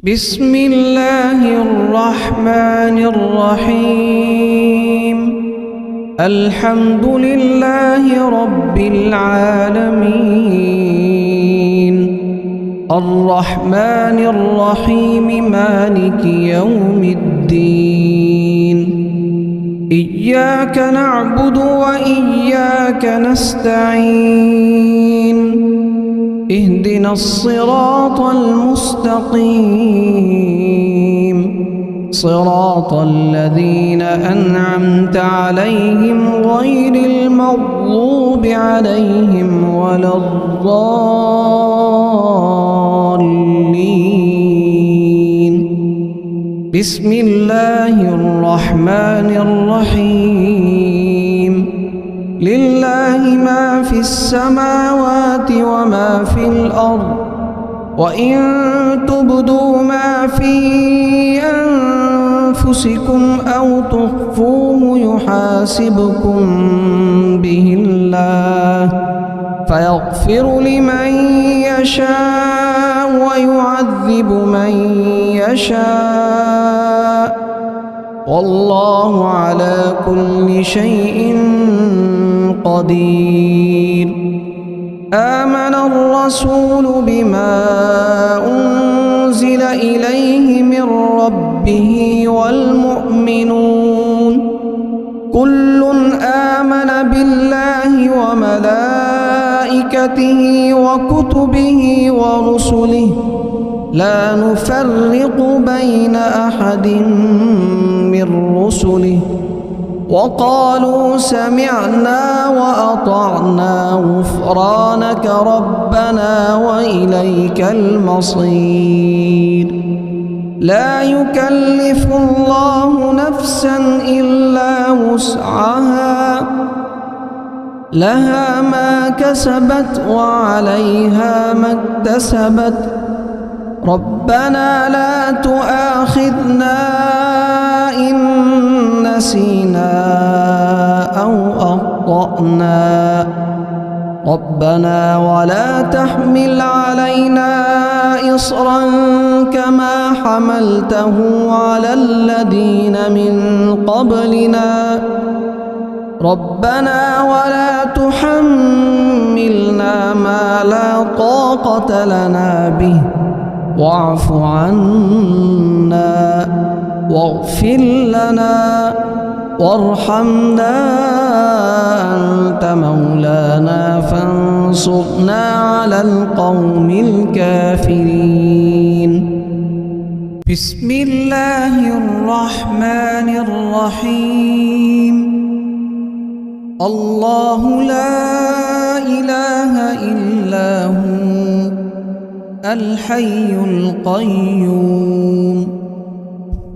بسم الله الرحمن الرحيم. الحمد لله رب العالمين، الرحمن الرحيم، مالك يوم الدين. إياك نعبد وإياك نستعين، اهدنا الصراط المستقيم، صراط الذين أنعمت عليهم غير المغضوب عليهم ولا الضالين. بسم الله الرحمن الرحيم. لله ما في السماوات وما في الأرض، وإن تبدوا ما في أنفسكم أو تخفوه يحاسبكم به الله، فيغفر لمن يشاء ويعذب من يشاء، والله على كل شيء قدير. آمن الرسول بما أنزل إليه من ربه والمؤمنون كل آمن بالله وملائكته وكتبه ورسله، لا نفرق بين أحد من رسله، وقالوا سمعنا وأطعنا غفرانك ربنا وإليك المصير. لا يكلف الله نفسا إلا وسعها، لها ما كسبت وعليها ما اكتسبت. ربنا لا تؤاخذنا إن نسينا أو أخطأنا، ربنا ولا تحمل علينا إصرا كما حملته على الذين من قبلنا، ربنا ولا تحملنا ما لا طاقة لنا به، واعف عنا واغفر لنا وارحمنا، أنت مولانا فانصرنا على القوم الكافرين. بسم الله الرحمن الرحيم. الله لا إله إلا هو الحي القيوم،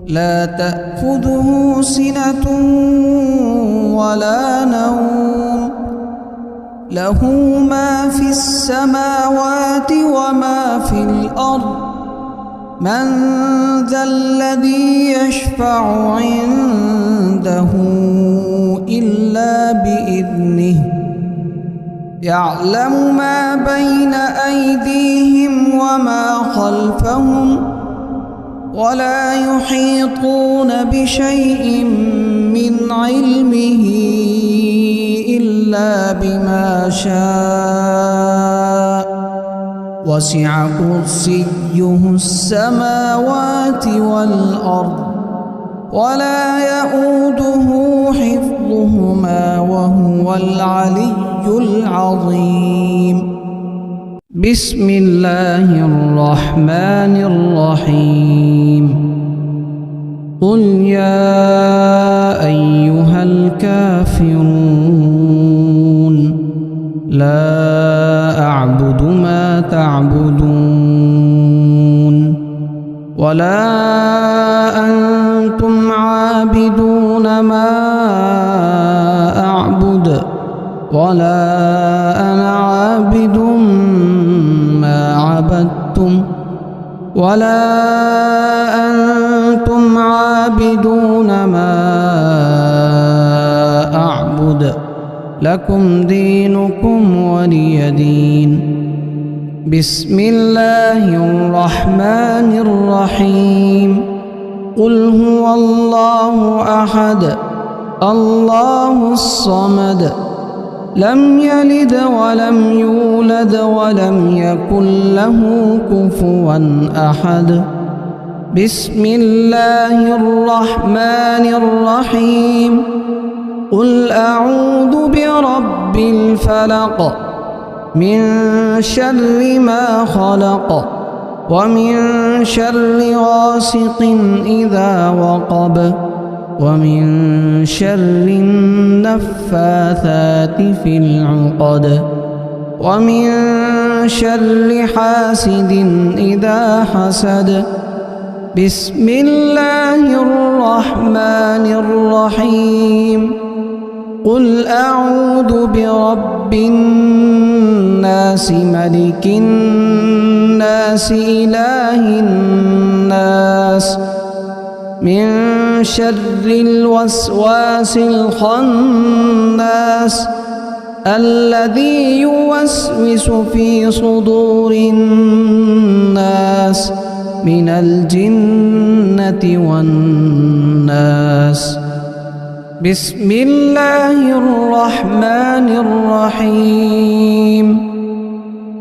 لا تأخذه سنة ولا نوم، له ما في السماوات وما في الأرض. من ذا الذي يشفع عنده إلا بإذنه، يعلم ما بين أيديهم وما خلفهم، ولا يحيطون بشيء من علمه إلا بما شاء، وسع كرسيه السماوات والأرض، ولا يؤوده حفظهما وهو العلي العظيم. بسم الله الرحمن الرحيم. قل يا أيها الكافرون لا أعبد ما تعبدون، ولا أنتم عابدون ما أعبد، ولا أنا عابد ما عبدتم، ولا أنتم عابدون ما أعبد، لكم دينكم ولي دين. بسم الله الرحمن الرحيم قل هو الله أحد الله الصمد لم يلد ولم يولد ولم يكن له كفوا أحد بسم الله الرحمن الرحيم قل أعوذ برب الفلق من شر ما خلق ومن شر غاسق إذا وقب ومن شر النفاثات في العقد ومن شر حاسد إذا حسد بسم الله الرحمن الرحيم قل أعوذ برب الناس ملك الناس إله الناس من شر الوسواس الخناس الذي يوسوس في صدور الناس من الجنة والناس بسم الله الرحمن الرحيم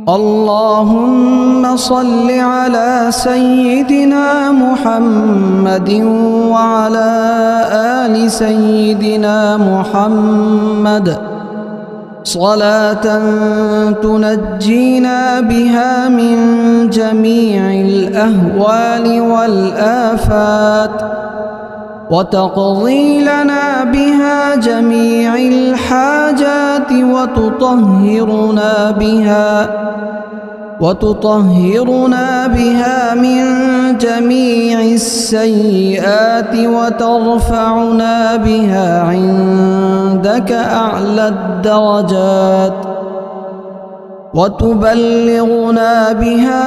اللهم صل على سيدنا محمد وعلى آل سيدنا محمد صلاة تنجينا بها من جميع الأهوال والآفات وتقضي لنا بها جميع الحاجات وتطهرنا بها من جميع السيئات وترفعنا بها عندك أعلى الدرجات وتبلغنا بها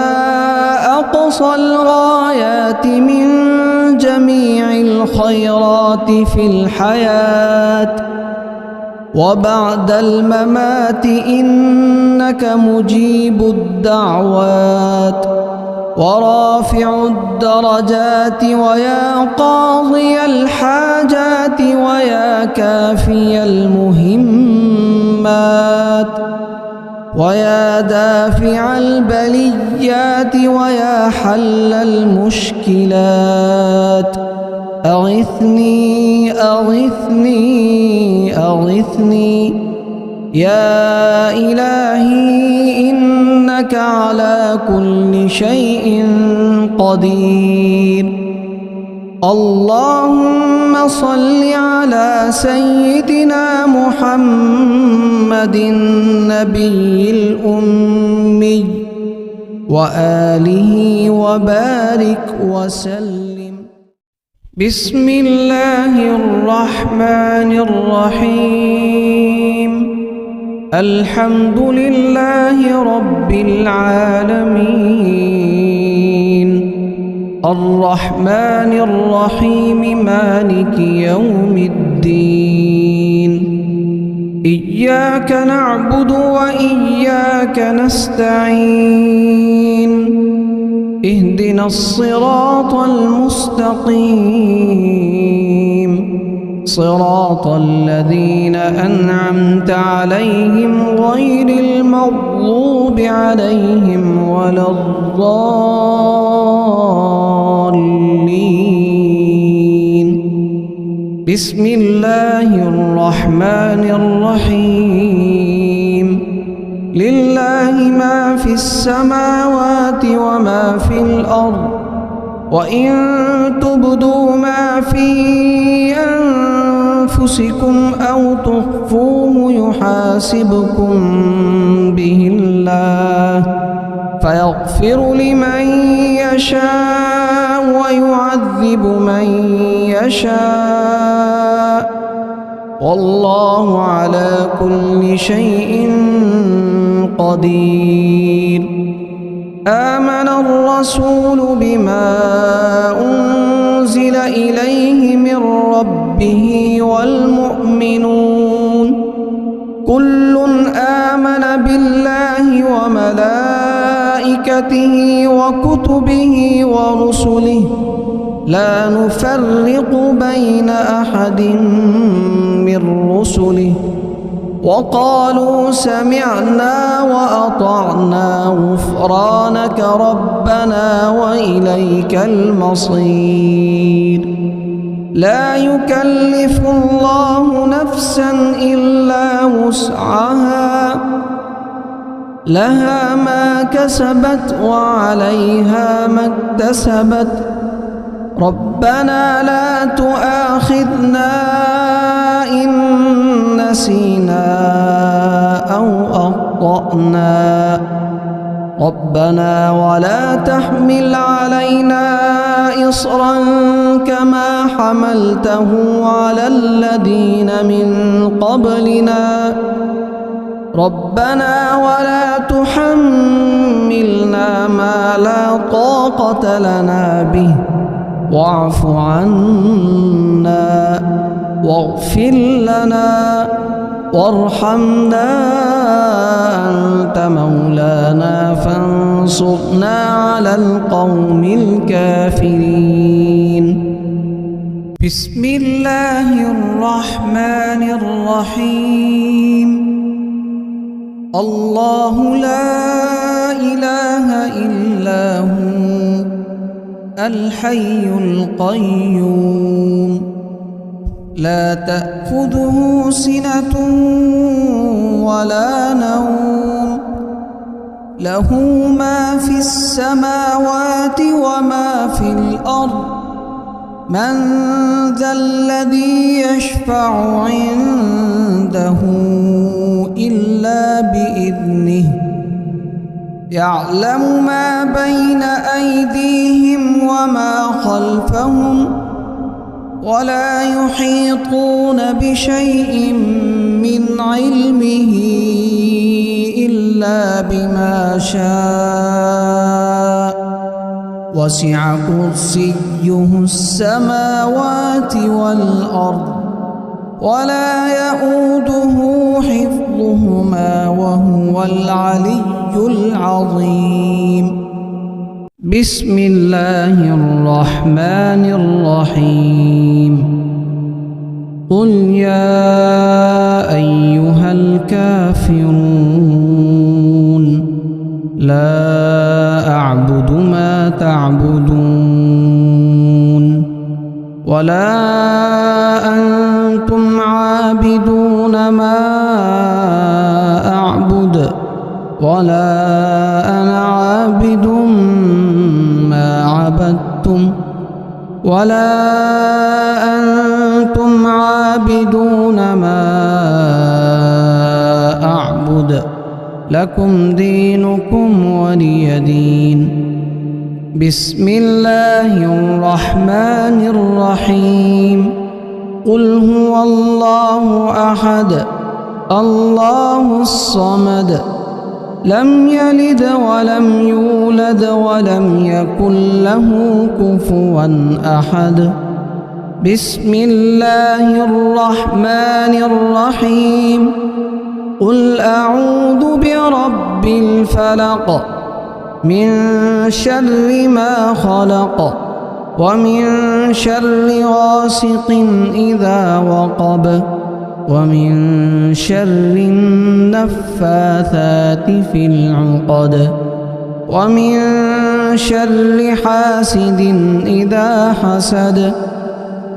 أقصى الغايات من جميع الخيرات في الحياة وبعد الممات إنك مجيب الدعوات ورافع الدرجات ويا قاضي الحاجات ويا كافي المهمات ويا دافع البليات ويا حل المشكلات أغثني أغثني أغثني يا إلهي إنك على كل شيء قدير اللهم صل على سيدنا محمد النبي الأمي وآله وبارك وسلم بسم الله الرحمن الرحيم الحمد لله رب العالمين الرحمن الرحيم مالك يوم الدين إياك نعبد وإياك نستعين اهدنا الصراط المستقيم صراط الذين أنعمت عليهم غير المغضوب عليهم ولا الضالين بسم الله الرحمن الرحيم لله ما في السماوات وما في الأرض وإن تبدوا ما في أنفسكم أو تخفوه يحاسبكم به الله فيغفر لمن يشاء ويعذب من يشاء والله على كل شيء قدير آمن الرسول بما أنزل إليه من ربه والمؤمنون كل آمن بالله وملائكته وملائكته وكتبه ورسله لا نفرق بين أحد من رسله وقالوا سمعنا وأطعنا غفرانك ربنا وإليك المصير لا يكلف الله نفسا إلا وسعها لها ما كسبت وعليها ما اكتسبت ربنا لا تؤاخذنا إن نسينا أو أخطأنا ربنا ولا تحمل علينا إصرا كما حملته على الذين من قبلنا ربنا ولا تحملنا ما لا طاقة لنا به واعف عنا واغفر لنا وارحمنا أنت مولانا فانصرنا على القوم الكافرين بسم الله الرحمن الرحيم الله لا إله إلا هو الحي القيوم لا تأخذه سنة ولا نوم له ما في السماوات وما في الأرض من ذا الذي يشفع عنده إلا بإذنه يعلم ما بين أيديهم وما خلفهم ولا يحيطون بشيء من علمه إلا بما شاء وسع كرسيه السماوات والأرض ولا يؤوده حفظهما وهو العلي العظيم بسم الله الرحمن الرحيم قل يا أيها الكافرون لا أعبد ما تعبدون ولا أنتم عابدون ما أعبد ولا أنا عابد ما عبدتم ولا أنتم عابدون ما أعبد لكم دينكم ولي دين بسم الله الرحمن الرحيم قل هو الله أحد الله الصمد لم يلد ولم يولد ولم يكن له كفوا أحد بسم الله الرحمن الرحيم قل أعوذ برب الفلق من شر ما خلق ومن شر غاسق إذا وقب ومن شر النفاثات في العقد ومن شر حاسد إذا حسد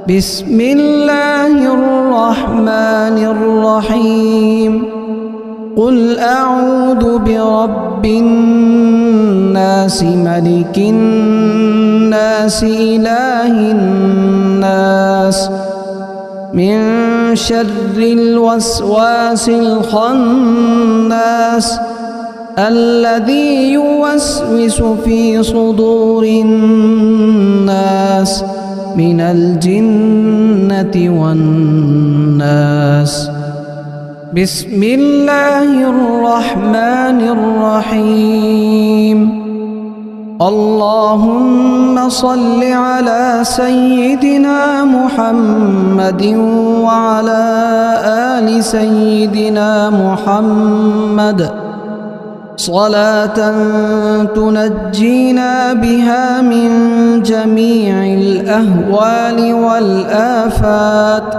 بسم الله الرحمن الرحيم قل أعوذ برب الناس ملك الناس إله الناس من شر الوسواس الخناس الذي يوسوس في صدور الناس من الجنة والناس بسم الله الرحمن الرحيم اللهم صل على سيدنا محمد وعلى آل سيدنا محمد صلاة تنجينا بها من جميع الأهوال والآفات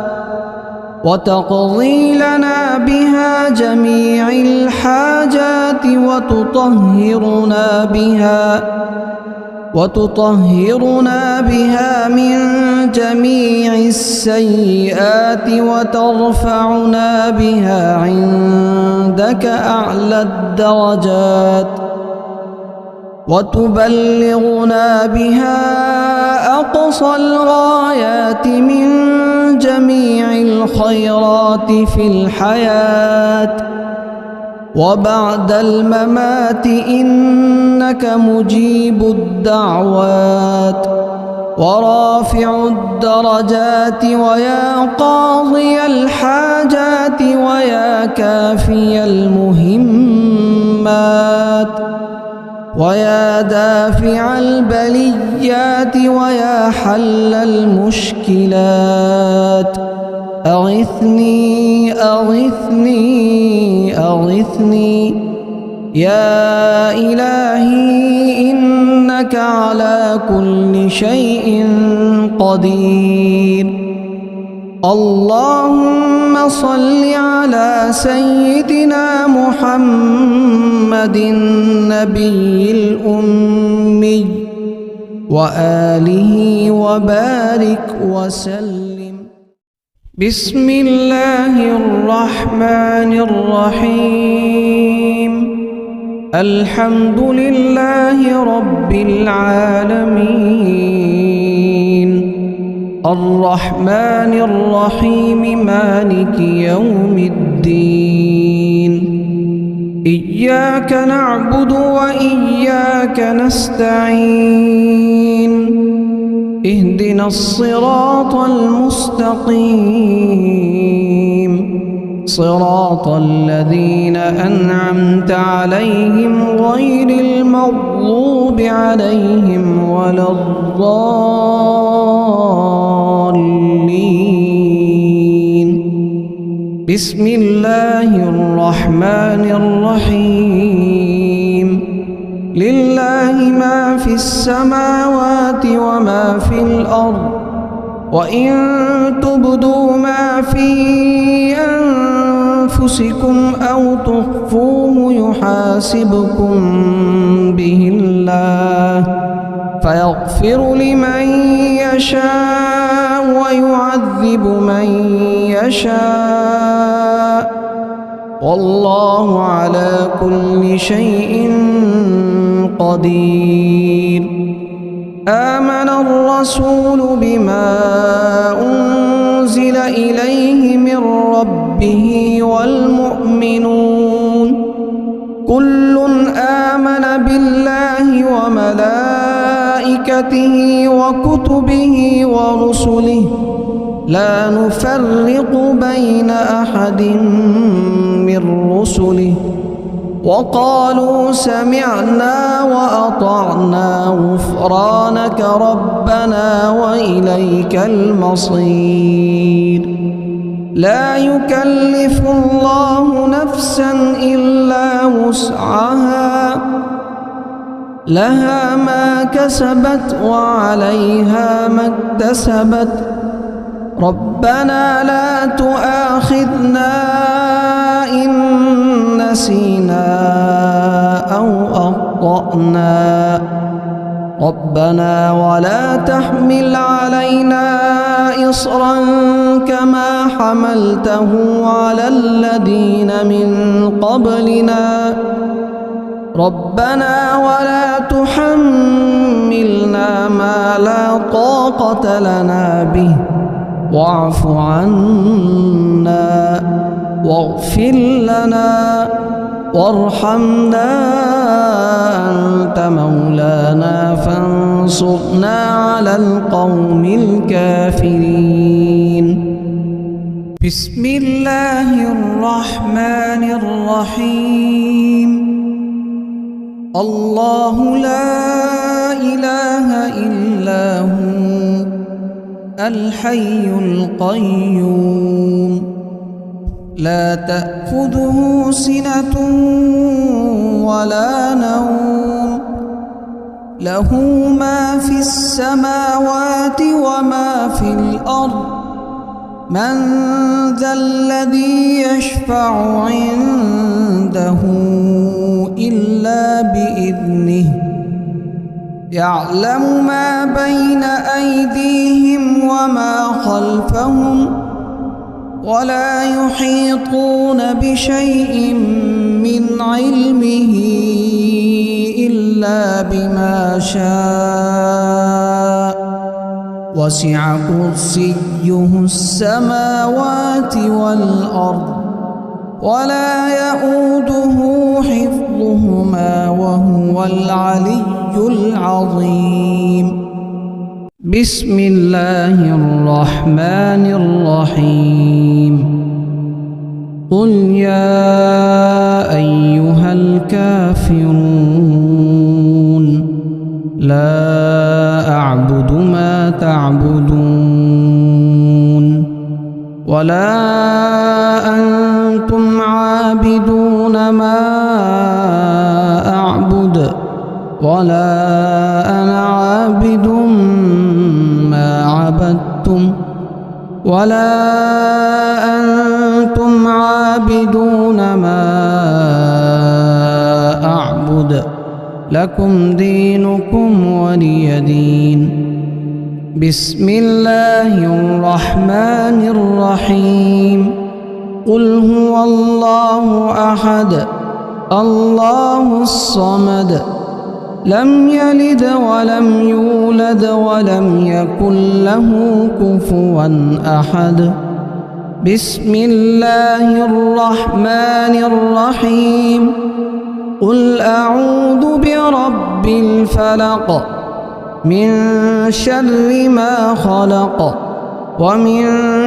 وتقضي لنا بها جميع الحاجات وتطهرنا بها من جميع السيئات وترفعنا بها عندك أعلى الدرجات وتبلغنا بها أقصى الغايات من جميع الخيرات في الحياة وبعد الممات إنك مجيب الدعوات ورافع الدرجات ويا قاضي الحاجات ويا كافي المهمات ويا دافع البليات ويا حل المشكلات أغثني أغثني أغثني يا إلهي إنك على كل شيء قدير. اللهم صل على سيدنا محمد النبي الأمي وآله وبارك وسلم. بسم الله الرحمن الرحيم. الحمد لله رب العالمين الرحمن الرحيم مالك يوم الدين إياك نعبد وإياك نستعين اهدنا الصراط المستقيم صراط الذين أنعمت عليهم غير المغضوب عليهم ولا الضالين. بسم الله الرحمن الرحيم. لله ما في السماوات وما في الأرض وإن تبدوا ما في أنفسكم أو تخفوه يحاسبكم به الله فيغفر لمن يشاء ويعذب من يشاء والله على كل شيء قدير. آمن الرسول بما أنزل إليه من ربه والمؤمنون كل آمن بالله وملائكته وكتبه ورسله لا نفرق بين أحد من رسله وقالوا سمعنا وأطعنا غفرانك ربنا وإليك المصير. لا يكلف الله نفسا إلا وسعها لها ما كسبت وعليها ما اكتسبت ربنا لا تؤاخذنا إن نسينا أو أخطأنا ربنا ولا تحمل علينا إصرا كما حملته على الذين من قبلنا ربنا ولا تحملنا ما لا طاقة لنا به واعف عنا واغفر لنا وارحمنا أنت مولانا فانصرنا على القوم الكافرين. بسم الله الرحمن الرحيم. الله لا إله إلا هو الحي القيوم لا تأخذه سنة ولا نوم له ما في السماوات وما في الأرض من ذا الذي يشفع عنده إلا بإذنه يعلم ما بين أيديهم وما خلفهم ولا يحيطون بشيء من علمه إلا بما شاء وسع كرسيه السماوات والأرض ولا يؤوده حفظهما وهو العلي العظيم. بسم الله الرحمن الرحيم. قل يا أيها الكافرون لا أعبد ما تعبدون ولا أنتم عابدون ما أعبد ولا أنا عابد ما عبدتم ولا أنتم عابدون ما أعبد لكم دينكم ولي دين. بسم الله الرحمن الرحيم. قل هو الله أحد الله الصمد لم يلد ولم يولد ولم يكن له كفوا أحد. بسم الله الرحمن الرحيم. قل أعوذ برب الفلق من شر ما خلق ومن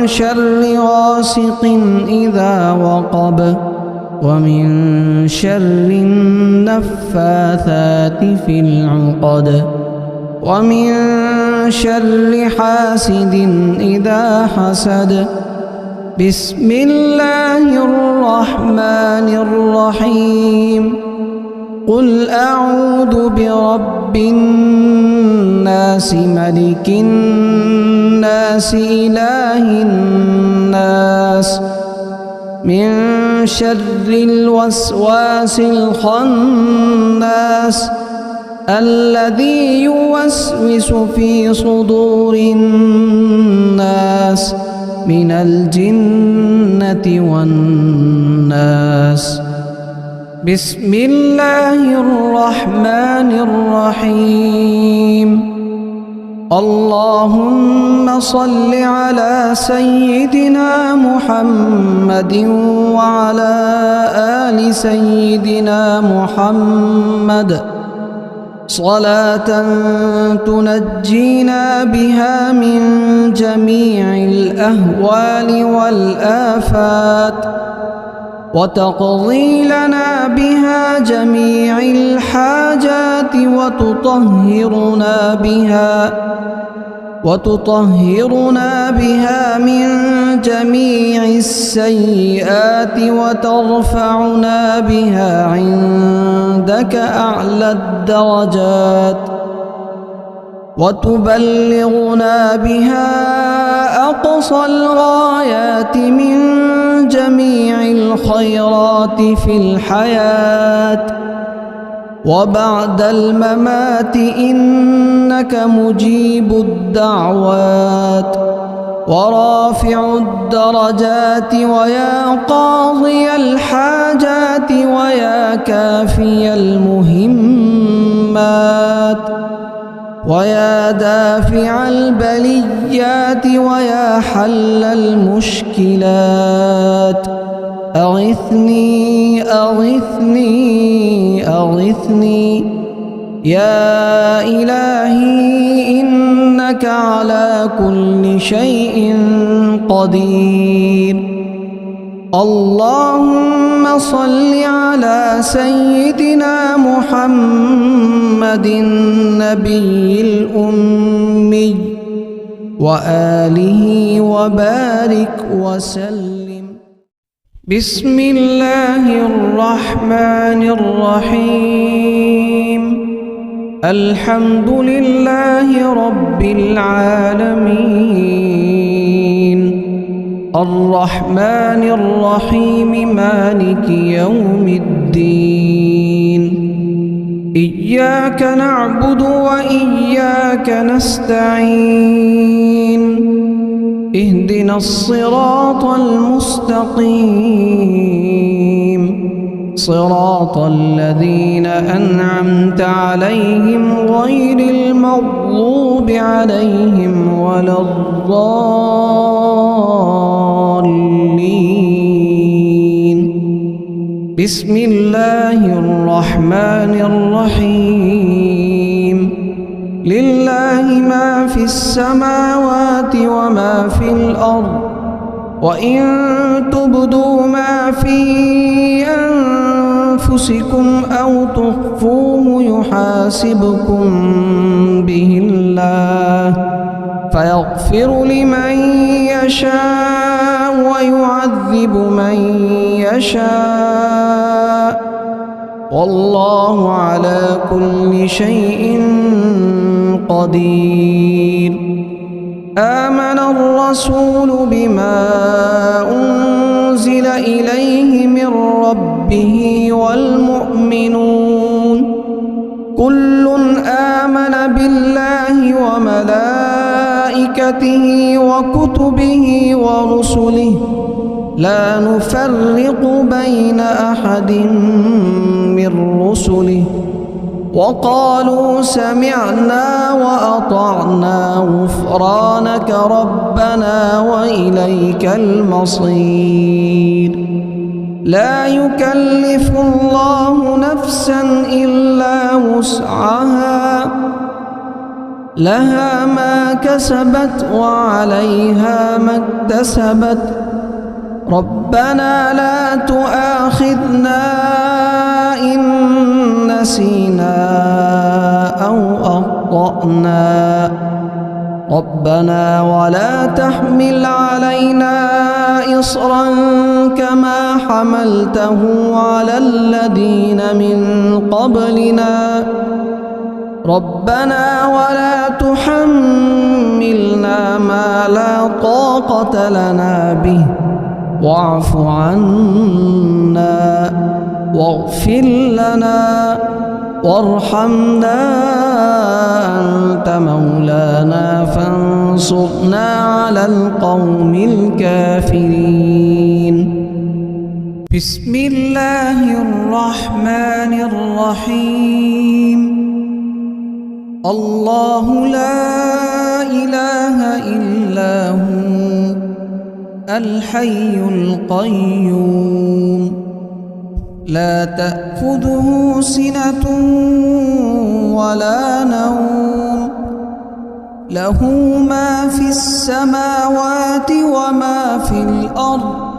شر غاسق إذا وقب ومن شر النفاثات في العقد ومن شر حاسد إذا حسد. بسم الله الرحمن الرحيم. قل أعوذ برب الناس ملك الناس إله الناس من شر الوسواس الخناس الذي يوسوس في صدور الناس من الجنة والناس. بسم الله الرحمن الرحيم. اللهم صل على سيدنا محمد وعلى آل سيدنا محمد صلاة تنجينا بها من جميع الأهوال والآفات وتقضي لنا بها جميع الحاجات وتطهرنا بها من جميع السيئات وترفعنا بها عندك أعلى الدرجات وتبلغنا بها أقصى الغايات من جميع الخيرات في الحياة وبعد الممات إنك مجيب الدعوات ورافع الدرجات ويا قاضي الحاجات ويا كافي المهمات ويا دافع البليات ويا حل المشكلات أغثني أغثني أغثني يا إلهي إنك على كل شيء قدير. اللهم صل على سيدنا محمد النبي الأمي وآله وبارك وسلم. بسم الله الرحمن الرحيم الحمد لله رب العالمين الرحمن الرحيم مالك يوم الدين إياك نعبد وإياك نستعين اهدنا الصراط المستقيم صراط الذين أنعمت عليهم غير المغضوب عليهم ولا الضالين بسم الله الرحمن الرحيم لله ما في السماوات وما في الأرض وإن تبدوا ما في أنفسكم أو تخفوه يحاسبكم به الله فيغفر لمن يشاء ويعذب من يشاء والله على كل شيء قدير آمن الرسول بما أنزل إليه من ربه والمؤمنون كل آمن بالله وملائكته وكتبه ورسله لا نفرق بين أحد من رسله وقالوا سمعنا وأطعنا غفرانك ربنا وإليك المصير لا يكلف الله نفسا إلا وسعها لها ما كسبت وعليها ما اكتسبت ربنا لا تؤاخذنا إن نسينا أو أخطأنا ربنا ولا تحمل علينا إصرا كما حملته على الذين من قبلنا ربنا ولا تحملنا ما لا طاقة لنا به واعف عنا واغفر لنا وارحمنا أنت مولانا فانصرنا على القوم الكافرين بسم الله الرحمن الرحيم الله لا إله إلا هو الحي القيوم لا تأخذه سنة ولا نوم له ما في السماوات وما في الأرض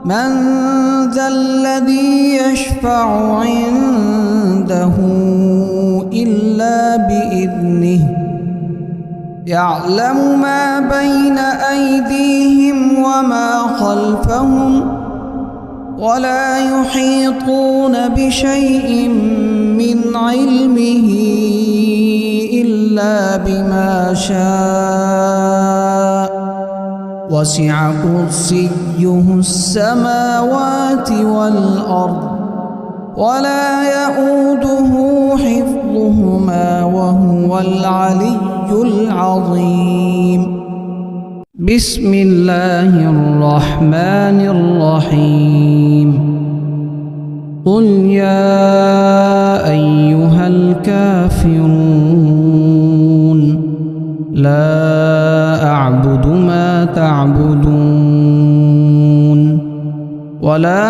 من ذا الذي يشفع عنده إلا بإذنه يعلم ما بين أيديهم وما خلفهم ولا يحيطون بشيء من علمه إلا بما شاء وسع كرسيه السماوات والأرض ولا يؤوده حفظهما وهو العلي العظيم بسم الله الرحمن الرحيم قل يا أيها الكافرون لا أعبد ما تعبدون ولا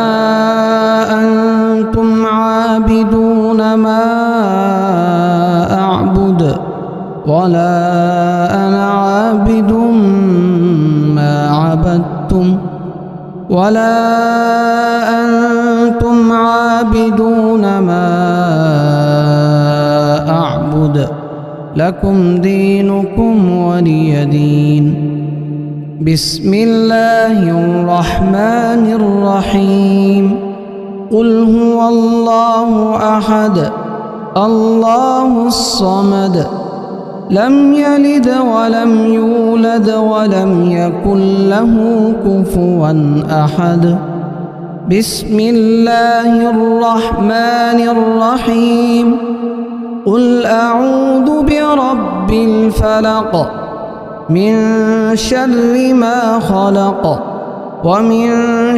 أنتم عابدون ما أعبد ولا أنا عابد ما عبدتم ولا أنتم عابدون ما أعبد لكم دينكم ولي دين بسم الله الرحمن الرحيم قل هو الله أحد الله الصمد لم يلد ولم يولد ولم يكن له كفوا أحد بسم الله الرحمن الرحيم قل أعوذ برب الفلق من شر ما خلق ومن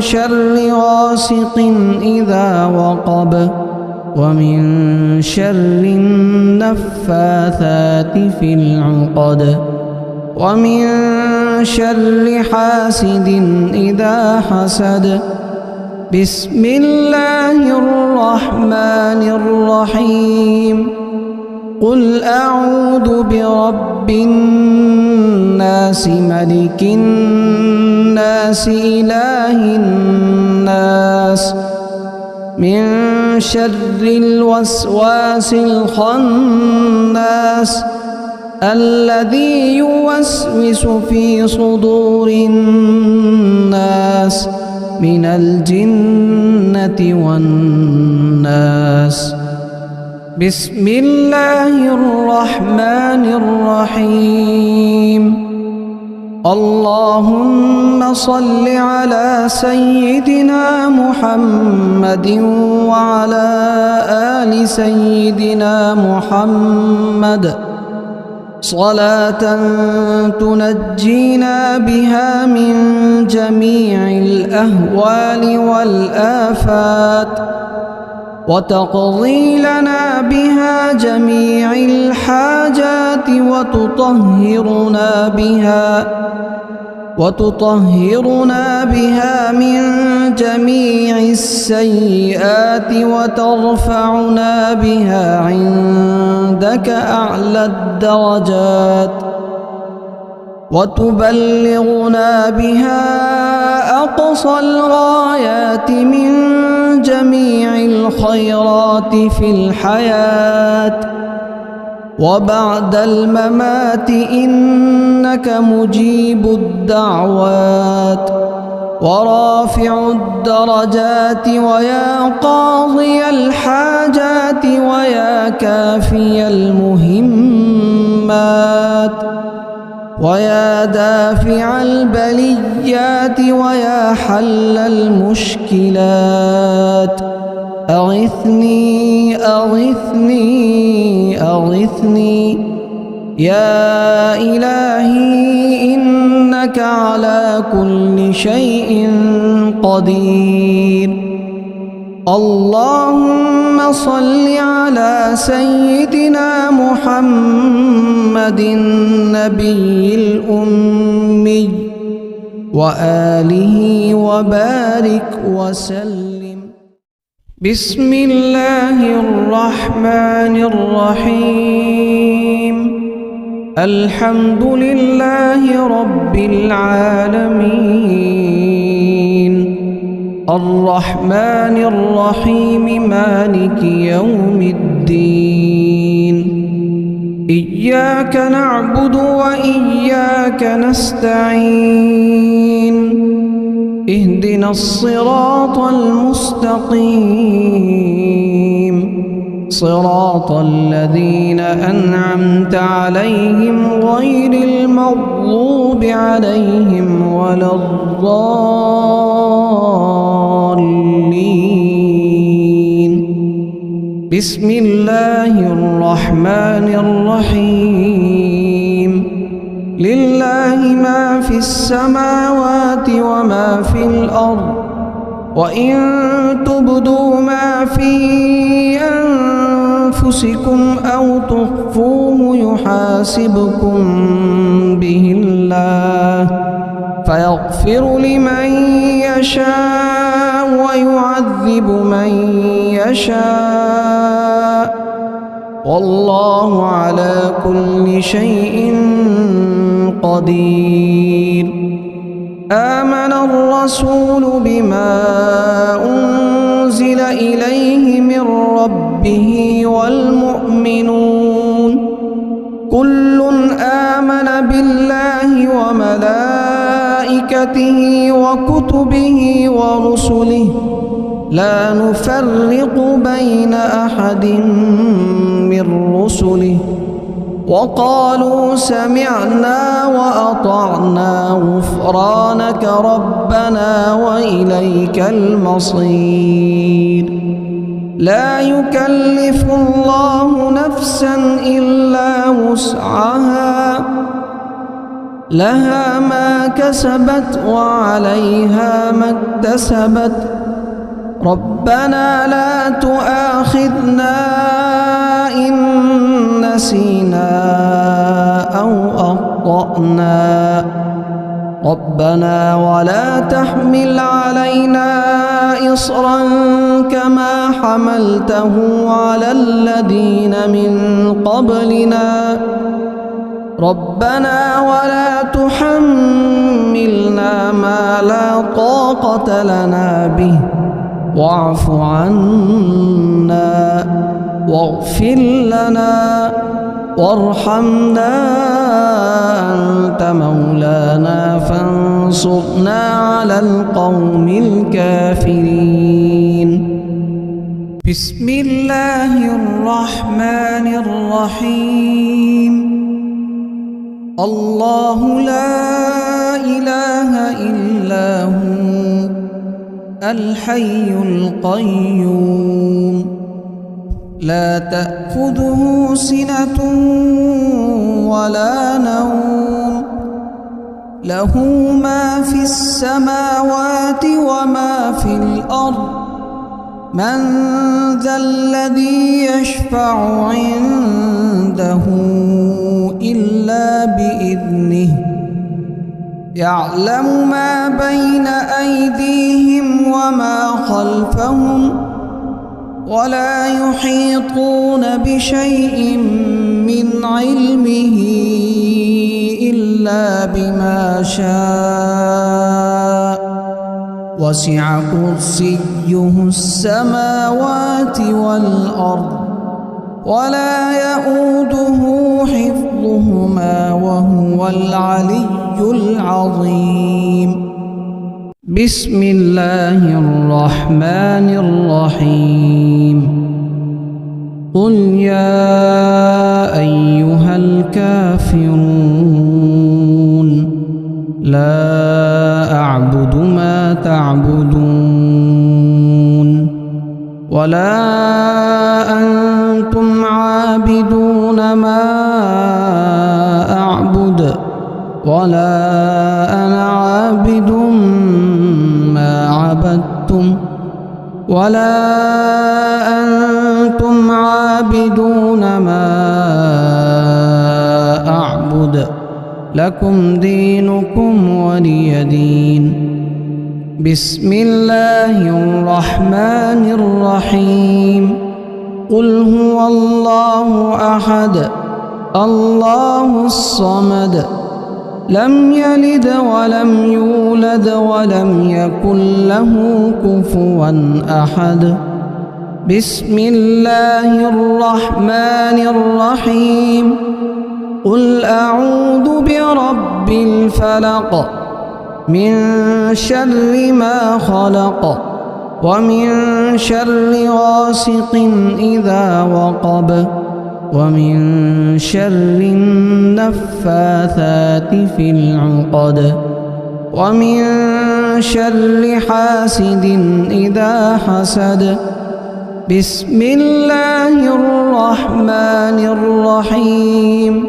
شر غاسق إذا وقب ومن شر النفاثات في العقد ومن شر حاسد إذا حسد بسم الله الرحمن الرحيم قل أعوذ برب الناس ملك الناس إله الناس من شر الوسواس الخناس الذي يوسوس في صدور الناس من الجنة والناس بسم الله الرحمن الرحيم اللهم صل على سيدنا محمد وعلى آل سيدنا محمد صلاة تنجينا بها من جميع الأهوال والآفات وتقضي لنا بها جميع الحاجات وتطهرنا بها من جميع السيئات وترفعنا بها عندك أعلى الدرجات وتبلغنا بها أقصى الغايات من جميع الخيرات في الحياة وبعد الممات إنك مجيب الدعوات ورافع الدرجات ويا قاضي الحاجات ويا كافي المهمات ويا دافع البليات ويا حل المشكلات أغثني أغثني أغثني يا إلهي إنك على كل شيء قدير اللهم صل على سيدنا محمد النبي الأمي وآله وبارك وسلم بسم الله الرحمن الرحيم الحمد لله رب العالمين الرحمن الرحيم مالك يوم الدين إياك نعبد وإياك نستعين اهدنا الصراط المستقيم صراط الذين أنعمت عليهم غير المغضوب عليهم ولا الضالين بسم الله الرحمن الرحيم لله ما في السماوات وما في الأرض وإن تبدوا ما في أنفسكم أو تخفوه يحاسبكم به الله فيغفر لمن يشاء ويعذب من يشاء والله على كل شيء قدير آمن الرسول بما أنزل إليه من ربه والمؤمنون كل آمن بالله وملائكته وملائكته وكتبه ورسله لا نفرق بين أحد من رسله وقالوا سمعنا وأطعنا غفرانك ربنا وإليك المصير لا يكلف الله نفسا إلا وسعها لها ما كسبت وعليها ما اكتسبت ربنا لا تؤاخذنا إن نسينا أو أخطأنا ربنا ولا تحمل علينا إصرا كما حملته على الذين من قبلنا ربنا ولا تحملنا ما لا طاقة لنا به واعف عنا واغفر لنا وارحمنا أنت مولانا فانصرنا على القوم الكافرين بسم الله الرحمن الرحيم الله لا إله إلا هو الحي القيوم لا تأخذه سنة ولا نوم له ما في السماوات وما في الأرض من ذا الذي يشفع عنده إلا بإذنه يعلم ما بين أيديهم وما خلفهم ولا يحيطون بشيء من علمه إلا بما شاء وسع كرسيه السماوات والأرض ولا يؤوده حفظهما وهو العلي العظيم بسم الله الرحمن الرحيم قل يا أيها الكافرون لا أعبد ما تعبدون ولا أنتم عابدون ما أعبد ولا أنا عابد ما عبدتم ولا أنتم عابدون ما أعبد لكم دينكم ولي دين بسم الله الرحمن الرحيم قل هو الله أحد الله الصمد لم يلد ولم يولد ولم يكن له كفوا أحد بسم الله الرحمن الرحيم قل أعوذ برب الفلق من شر ما خلق ومن شر غاسق إذا وقب ومن شر النفاثات في العقد ومن شر حاسد إذا حسد بسم الله الرحمن الرحيم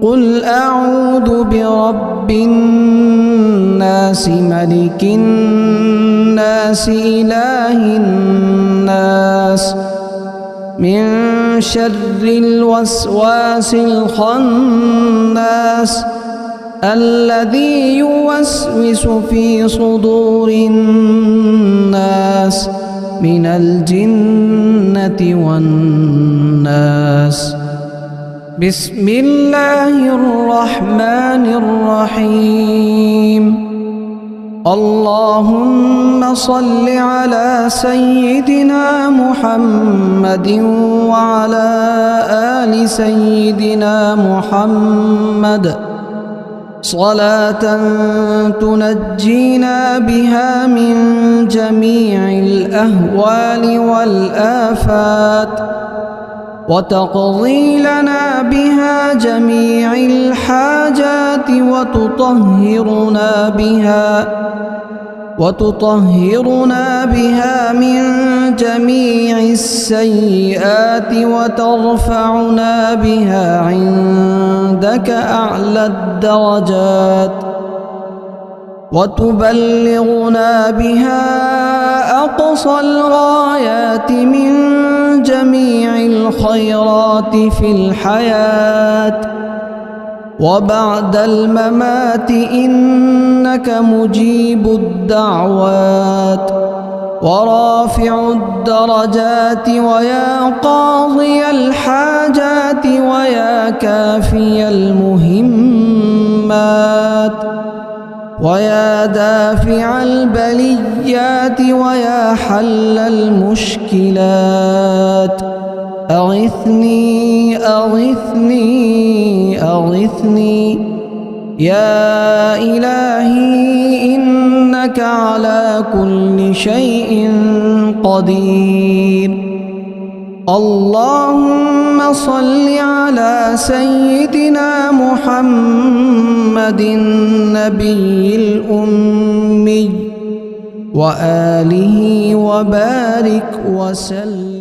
قل أعوذ برب الناس ملك الناس إله الناس من شر الوسواس الخناس الذي يوسوس في صدور الناس من الجنة والناس بسم الله الرحمن الرحيم اللهم صل على سيدنا محمد وعلى آل سيدنا محمد صلاة تنجينا بها من جميع الأهوال والآفات وتقضي لنا بها جميع الحاجات وتطهرنا بها من جميع السيئات وترفعنا بها عندك أعلى الدرجات وتبلغنا بها أقصى الغايات من جميع الخيرات في الحياة وبعد الممات إنك مجيب الدعوات ورافع الدرجات ويا قاضي الحاجات ويا كافي المهمات ويا دافع البليات ويا حل المشكلات أغثني أغثني أغثني يا إلهي إنك على كل شيء قدير. اللهم صل على سيدنا محمد النبي الأمي وآله وبارك وسلم.